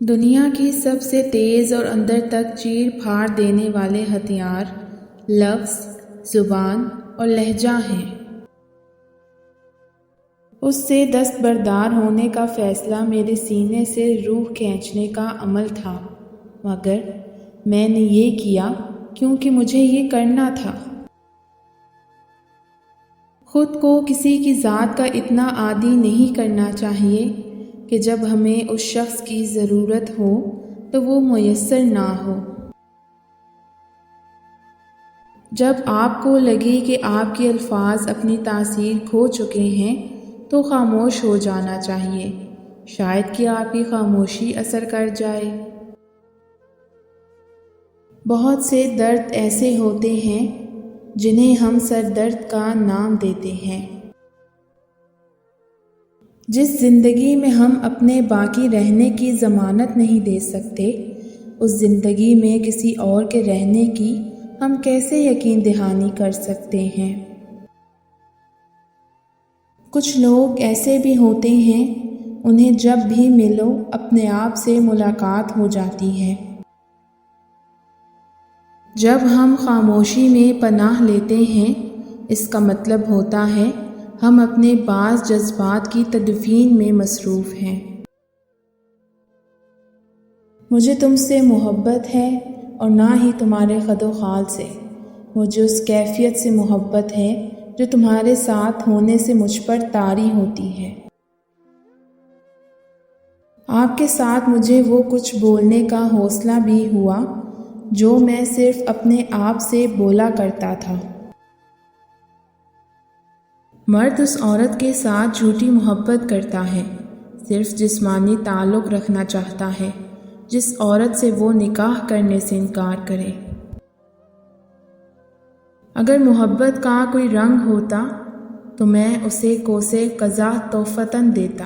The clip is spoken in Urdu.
دنیا کی سب سے تیز اور اندر تک چیر پھاڑ دینے والے ہتھیار لفظ، زبان اور لہجہ ہیں۔ اس سے دستبردار ہونے کا فیصلہ میرے سینے سے روح کھینچنے کا عمل تھا، مگر میں نے یہ کیا کیونکہ مجھے یہ کرنا تھا۔ خود کو کسی کی ذات کا اتنا عادی نہیں کرنا چاہیے کہ جب ہمیں اس شخص کی ضرورت ہو تو وہ میسر نہ ہو۔ جب آپ کو لگے کہ آپ کے الفاظ اپنی تاثیر کھو چکے ہیں تو خاموش ہو جانا چاہیے، شاید کہ آپ کی خاموشی اثر کر جائے۔ بہت سے درد ایسے ہوتے ہیں جنہیں ہم سر درد کا نام دیتے ہیں۔ جس زندگی میں ہم اپنے باقی رہنے کی ضمانت نہیں دے سکتے، اس زندگی میں کسی اور کے رہنے کی ہم کیسے یقین دہانی کر سکتے ہیں؟ کچھ لوگ ایسے بھی ہوتے ہیں، انہیں جب بھی ملو اپنے آپ سے ملاقات ہو جاتی ہے۔ جب ہم خاموشی میں پناہ لیتے ہیں، اس کا مطلب ہوتا ہے ہم اپنے بعض جذبات کی تدفین میں مصروف ہیں۔ مجھے تم سے محبت ہے اور نہ ہی تمہارے خد و خال سے۔ مجھے اس کیفیت سے محبت ہے جو تمہارے ساتھ ہونے سے مجھ پر طاری ہوتی ہے۔ آپ کے ساتھ مجھے وہ کچھ بولنے کا حوصلہ بھی ہوا جو میں صرف اپنے آپ سے بولا کرتا تھا۔ مرد اس عورت کے ساتھ جھوٹی محبت کرتا ہے، صرف جسمانی تعلق رکھنا چاہتا ہے جس عورت سے وہ نکاح کرنے سے انکار کرے۔ اگر محبت کا کوئی رنگ ہوتا تو میں اسے کوسے قضا تحفتاً دیتا۔